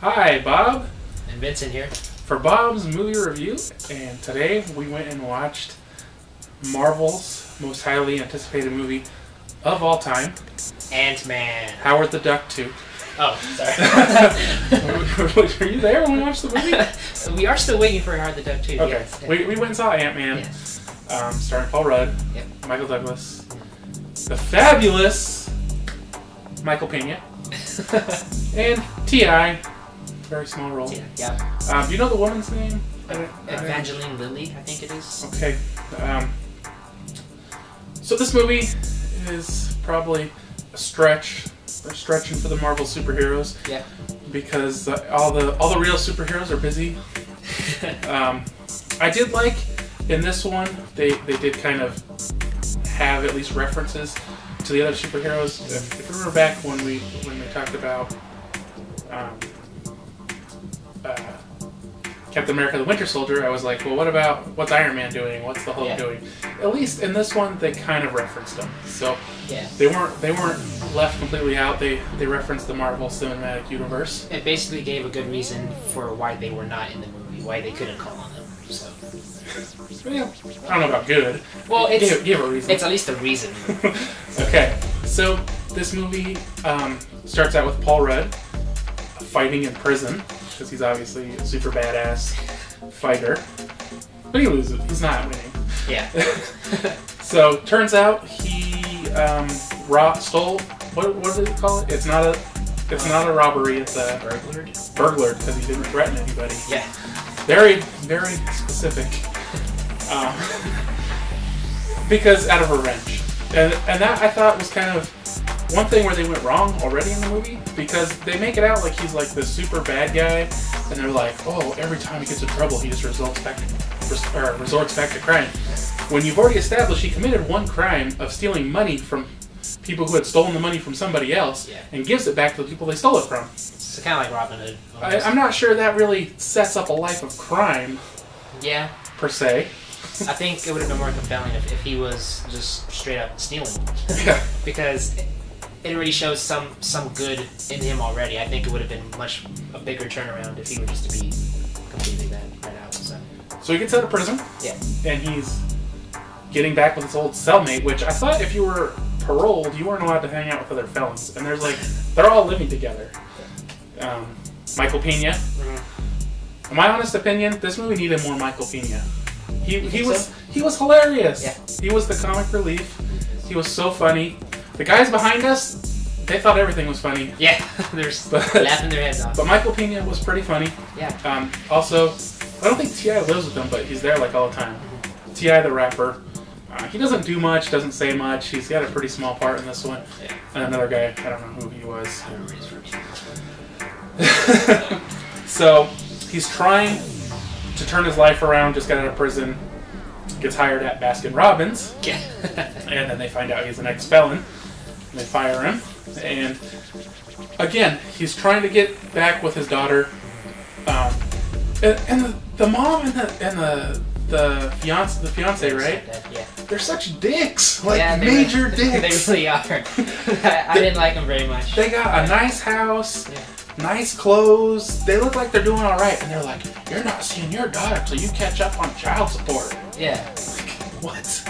Hi, Bob. And Vincent here. For Bob's movie review, and today we went and watched Marvel's most highly anticipated movie of all time, Antman. Howard the Duck 2. Oh, sorry. Were you there when we watched the movie? We are still waiting for Howard the Duck 2. Okay, yes. we went and saw Antman, Yes. Starring Paul Rudd, Yep. Michael Douglas, the fabulous Michael Pena, and T.I. Very small role. Yeah. Do you know the woman's name? Evangeline Lilly, I think it is. Okay. So this movie is probably a stretch. They're stretching for the Marvel superheroes. Yeah. Because all the real superheroes are busy. I did like in this one they did kind of have at least references to the other superheroes. If you remember back when we talked about Captain America: The Winter Soldier, I was like, well, what's Iron Man doing? What's the Hulk doing? At least in this one, they kind of referenced them. So yeah. they weren't left completely out. They referenced the Marvel Cinematic Universe. It basically gave a good reason for why they were not in the movie, why they couldn't call on them. So. Yeah, I don't know about good. Well, give a reason. It's at least a reason. Okay, so this movie starts out with Paul Rudd fighting in prison, because he's obviously a super badass fighter. But he loses. He's not winning. Yeah. So, turns out he stole... What did he call it? It's not a robbery, it's a... Burglared, because he didn't threaten anybody. Yeah. Very, very specific. Because out of revenge. And that, I thought, was kind of one thing where they went wrong already in the movie, because they make it out like he's like this super bad guy, and they're like, oh, every time he gets in trouble, he just resorts back to crime. When you've already established he committed one crime of stealing money from people who had stolen the money from somebody else, and gives it back to the people they stole it from. It's kind of like Robin Hood. I'm not sure that really sets up a life of crime. Yeah. Per se. I think it would have been more compelling if he was just straight up stealing. Yeah. Because it already shows some good in him already. I think it would have been a bigger turnaround if he were just to be completely bad out. So he gets out of prison. Yeah. And he's getting back with his old cellmate, which I thought if you were paroled, you weren't allowed to hang out with other felons. And they're all living together. Michael Pena. Mm-hmm. In my honest opinion, this movie needed more Michael Pena. He was hilarious. Yeah. He was the comic relief. He was so funny. The guys behind us, they thought everything was funny. Yeah, they're laughing their heads off. But Michael Pena was pretty funny. Yeah. Also, I don't think T.I. lives with them, but he's there like all the time. T.I. the rapper. He doesn't do much, doesn't say much. He's got a pretty small part in this one. Yeah. And another guy, I don't know who he was. I don't remember his first name. So, he's trying to turn his life around, just got out of prison, gets hired at Baskin-Robbins. Yeah. And then they find out he's an ex-felon. And they fire him. And again, he's trying to get back with his daughter. And the mom and the fiance, right? Yeah. They're such dicks, major dicks. They really are. I didn't like them very much. They got a nice house, nice clothes. They look like they're doing all right, and they're like, "You're not seeing your daughter till you catch up on child support." Yeah. What?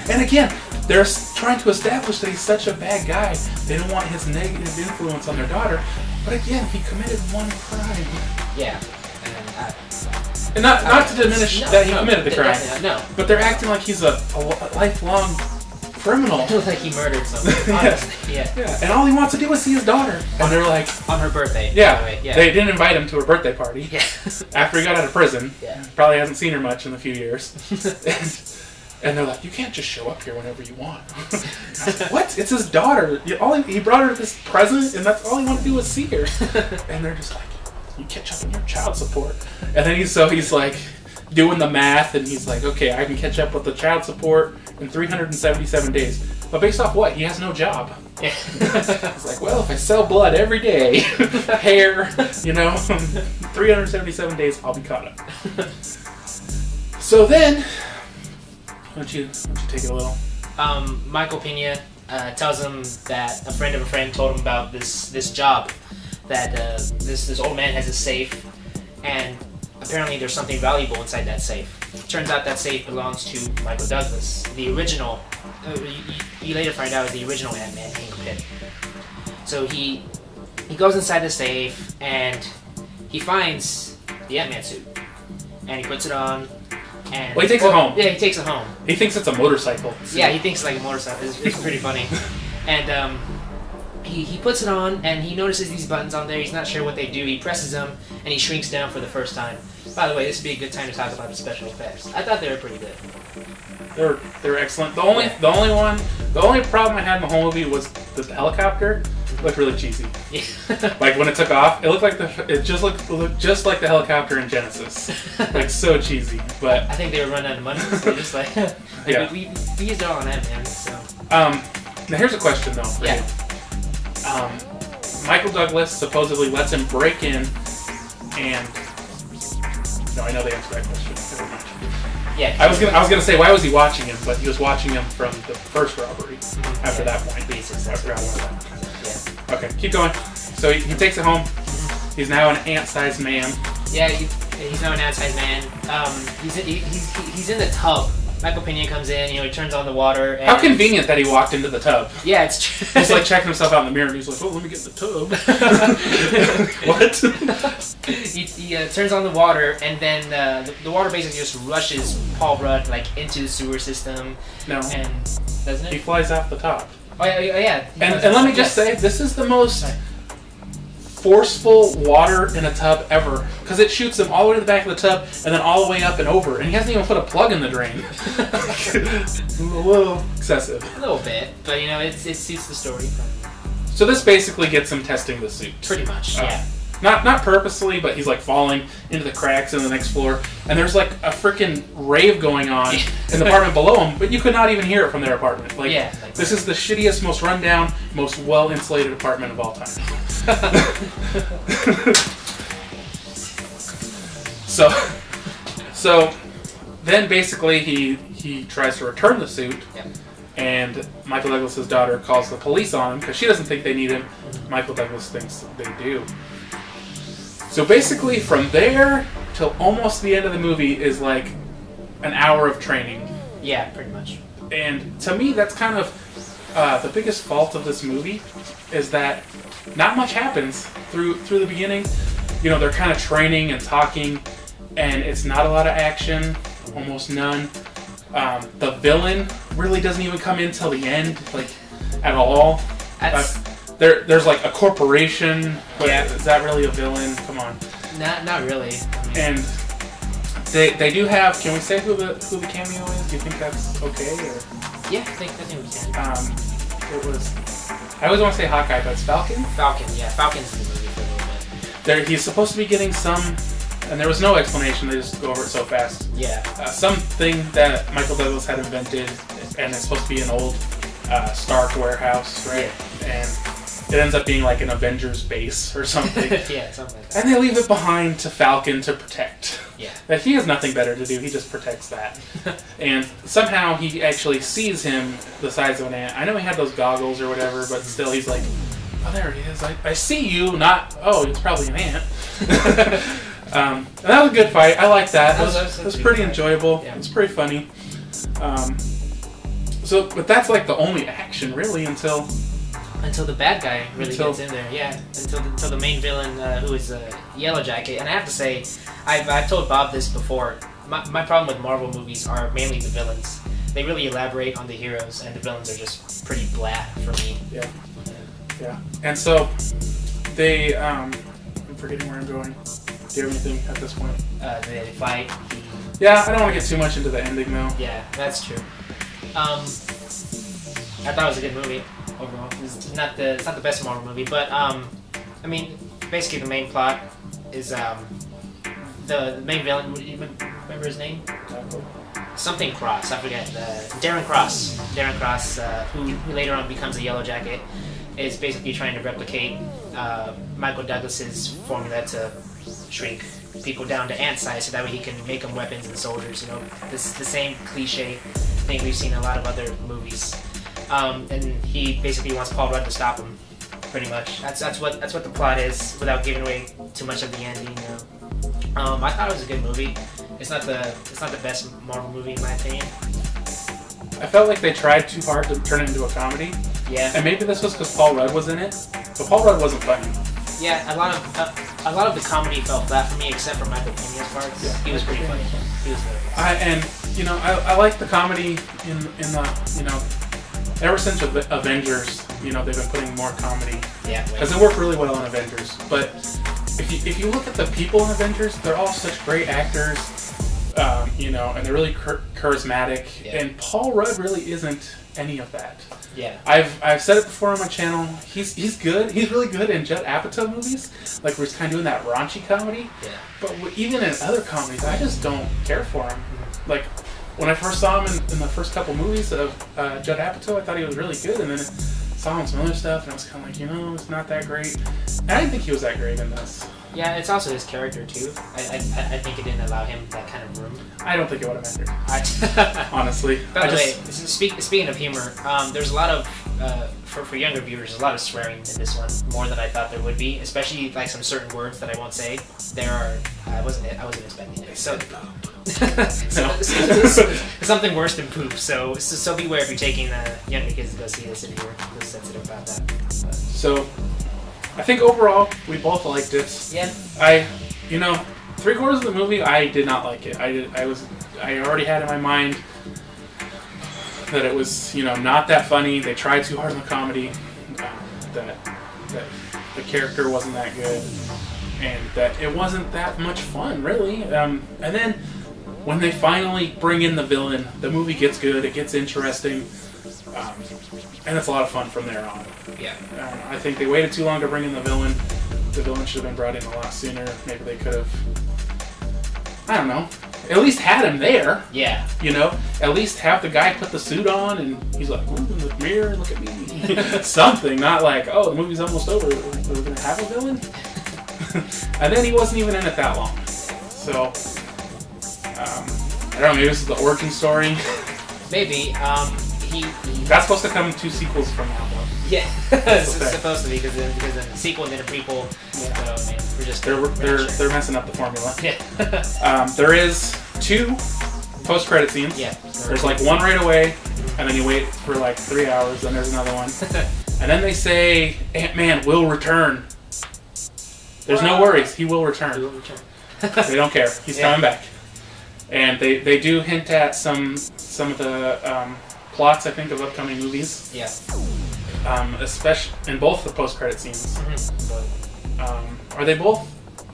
And again, they're trying to establish that he's such a bad guy. They don't want his negative influence on their daughter. But again, he committed one crime. Yeah. And not to diminish that he committed the crime. No. But they're acting like he's a lifelong criminal. Like he murdered someone. Honestly. Yeah. And all he wants to do is see his daughter. And they're like... On her birthday. Yeah. By the way. They didn't invite him to her birthday party. Yeah. After he got out of prison. Yeah. Probably hasn't seen her much in a few years. And they're like, you can't just show up here whenever you want. Like, what? It's his daughter. He brought her this present, and that's all he wanted to do was see her. And they're just like, you catch up on your child support. And then he's like doing the math, and he's like, okay, I can catch up with the child support in 377 days. But based off what? He has no job. Yeah. It's like, well, if I sell blood every day, hair, 377 days, I'll be caught up. So then, why don't you take it a little? Michael Pena tells him that a friend of a friend told him about this job that this old man has a safe, and apparently there's something valuable inside that safe. Turns out that safe belongs to Michael Douglas, the original. You later find out is the original Antman, Kingpin. So he goes inside the safe and he finds the Antman suit, and he puts it on. And he takes it home. Yeah, he takes it home. He thinks it's a motorcycle. Yeah, he thinks it's like a motorcycle. It's pretty funny. And he puts it on, and he notices these buttons on there. He's not sure what they do. He presses them, and he shrinks down for the first time. By the way, this would be a good time to talk about the special effects. I thought they were pretty good. They were excellent. The only problem I had in the whole movie was the helicopter. It looked really cheesy. Yeah. Like when it took off, it looked just like the helicopter in Genesis. Like so cheesy. But I think they were running out of money, so they're just like, yeah. we used it all on that, man. So. Now here's a question though. For yeah. you. Michael Douglas supposedly lets him break in, and no, I know the answer to that question. Yeah. I was gonna say why was he watching him, but he was watching him from the first robbery. After that point, Okay, keep going. So he takes it home. He's now an ant-sized man. Yeah, he's now an ant-sized man. He's in the tub. Michael Pena comes in, he turns on the water. And how convenient that he walked into the tub. Yeah, it's true. He's like checking himself out in the mirror, and he's like, "Oh, let me get in the tub." What? He turns on the water, and then the water basically just rushes Paul Rudd into the sewer system. No. And doesn't it? He flies off the top. Oh yeah. And let me just say, this is the most forceful water in a tub ever, because it shoots him all the way to the back of the tub and then all the way up and over, and he hasn't even put a plug in the drain. A little excessive. A little bit, but it suits the story. So this basically gets him testing the suit. Pretty much, yeah. Not purposely, but he's like falling into the cracks in the next floor, and there's like a freaking rave going on in the apartment below him, but you could not even hear it from their apartment. This is the shittiest, most rundown, most well-insulated apartment of all time. So then basically he tries to return the suit, and Michael Douglas's daughter calls the police on him because she doesn't think they need him. Michael Douglas thinks they do. So basically, from there till almost the end of the movie is like an hour of training. Yeah, pretty much. And to me, that's kind of the biggest fault of this movie, is that not much happens through the beginning. They're kind of training and talking, and it's not a lot of action, almost none. The villain really doesn't even come in till the end, at all. There's like a corporation, but is that really a villain? Come on. Not really. And they do have. Can we say who the cameo is? Do you think that's okay? Or? Yeah, I think we can. It was. I always want to say Hawkeye, but it's Falcon. Falcon, yeah, Falcon's in the movie for a little bit. He's supposed to be getting some, and there was no explanation. They just go over it so fast. Yeah. Something that Michael Douglas had invented, and it's supposed to be an old Stark warehouse, right? Yeah. And it ends up being like an Avengers base or something. Yeah, something like that. And they leave it behind to Falcon to protect. Yeah. If he has nothing better to do, he just protects that. And somehow he actually sees him the size of an ant. I know he had those goggles or whatever, but still he's like, oh, there he is. I see you, not, oh, it's probably an ant. And that was a good fight. I liked that. It was pretty enjoyable. Yeah. It was pretty funny. But that's like the only action, really, until the bad guy really gets in there, yeah. Until the main villain, who is Yellow Jacket. And I have to say, I've told Bob this before. My problem with Marvel movies are mainly the villains. They really elaborate on the heroes, and the villains are just pretty blah for me. Yeah. And so they, I'm forgetting where I'm going. Do you have anything at this point? They fight. Yeah, I don't want to get too much into the ending though. Yeah, that's true. I thought it was a good movie. Overall, it's not the best Marvel movie, but I mean, basically the main plot is the main villain. Remember his name? Something Cross. I forget. Darren Cross. Darren Cross, who later on becomes a Yellow Jacket, is basically trying to replicate Michael Douglas's formula to shrink people down to ant size, so that way he can make them weapons and soldiers. This is the same cliche thing we've seen in a lot of other movies. And he basically wants Paul Rudd to stop him. pretty much. That's what the plot is, without giving away too much of the ending. I thought it was a good movie. It's not the best Marvel movie in my opinion. I felt like they tried too hard to turn it into a comedy. Yeah. And maybe this was because Paul Rudd was in it, but Paul Rudd wasn't funny. Yeah, a lot of the comedy fell flat for me, except for Michael Pena's parts. Yeah, he was pretty funny. He was hilarious. I like the comedy in the ever since Avengers. They've been putting more comedy. Yeah. Because it worked really well in Avengers. But if you look at the people in Avengers, they're all such great actors. And they're really charismatic. Yeah. And Paul Rudd really isn't any of that. Yeah. I've said it before on my channel. He's good. He's really good in Judd Apatow movies, like where he's kind of doing that raunchy comedy. Yeah. But even in other comedies, I just don't care for him. Mm-hmm. Like when I first saw him in the first couple movies of Judd Apatow, I thought he was really good, and then saw him in some other stuff, and I was kind of like, it's not that great. And I didn't think he was that great in this. Yeah, it's also his character too. I think it didn't allow him that kind of room. I don't think it would have mattered. Honestly. By the way, speaking of humor, there's a lot of for younger viewers, there's a lot of swearing in this one, more than I thought there would be. Especially like some certain words that I won't say. I wasn't expecting it. So something worse than poop. So beware if you're taking younger kids to go see this if you're sensitive about that. So. I think overall we both liked it. Yeah. 3/4 of the movie I did not like it. I already had in my mind that it was not that funny. They tried too hard on the comedy. That the character wasn't that good, and that it wasn't that much fun really. And then when they finally bring in the villain, the movie gets good. It gets interesting. And it's a lot of fun from there on. Yeah. I think they waited too long to bring in the villain. The villain should have been brought in a lot sooner. Maybe they could have, I don't know, at least had him there. Yeah. At least have the guy put the suit on and he's like, look in the mirror, look at me. Something, not like, the movie's almost over. We're going to have a villain? And then he wasn't even in it that long. So, I don't know, maybe this is the origin story. Maybe. That's supposed to come in 2 sequels from now, though. Yeah, it's supposed to be because then a sequel and then a prequel. Yeah. So man, we're just they're messing up the formula. Yeah. There is 2 post-credit scenes. Yeah. There's like one right away, and then you wait for like 3 hours. Then there's another one, and then they say Antman will return. There's no worries, he will return. He will return. They don't care. He's coming back, and they do hint at some of the plots, I think, of upcoming movies. Yeah. Especially in both the post-credit scenes. Mm-hmm. Are they both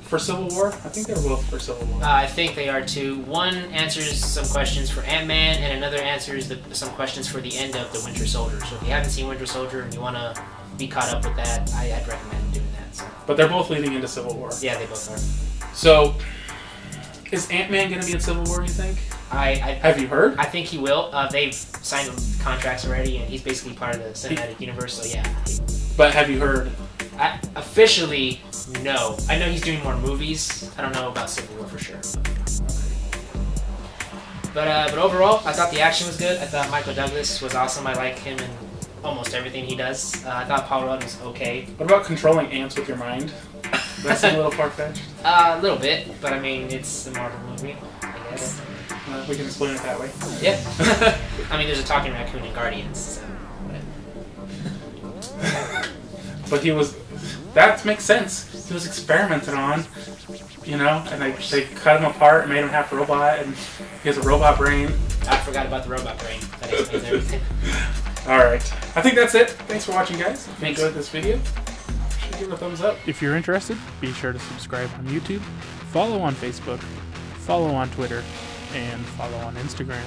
for Civil War? I think they're both for Civil War. I think they are too. One answers some questions for Ant-Man, and another answers some questions for the end of the Winter Soldier. So if you haven't seen Winter Soldier and you want to be caught up with that, I'd recommend doing that. So. But they're both leading into Civil War. Yeah, they both are. So, is Ant-Man going to be in Civil War, you think? Have you heard? I think he will. They've signed contracts already, and he's basically part of the cinematic universe, so yeah. But have you heard? Officially, no. I know he's doing more movies. I don't know about Civil War for sure. But overall, I thought the action was good. I thought Michael Douglas was awesome. I like him in almost everything he does. I thought Paul Rudd was okay. What about controlling ants with your mind? That's a little far-fetched. A little bit, but I mean, it's a Marvel movie, I guess. We can explain it that way. Yeah. I mean, there's a talking raccoon in Guardians, so. But that makes sense. He was experimented on, and they cut him apart and made him half robot, and he has a robot brain. I forgot about the robot brain. That explains everything. Alright. I think that's it. Thanks for watching, guys. If you enjoyed this video, give it a thumbs up. If you're interested, be sure to subscribe on YouTube, follow on Facebook, follow on Twitter, and follow on Instagram.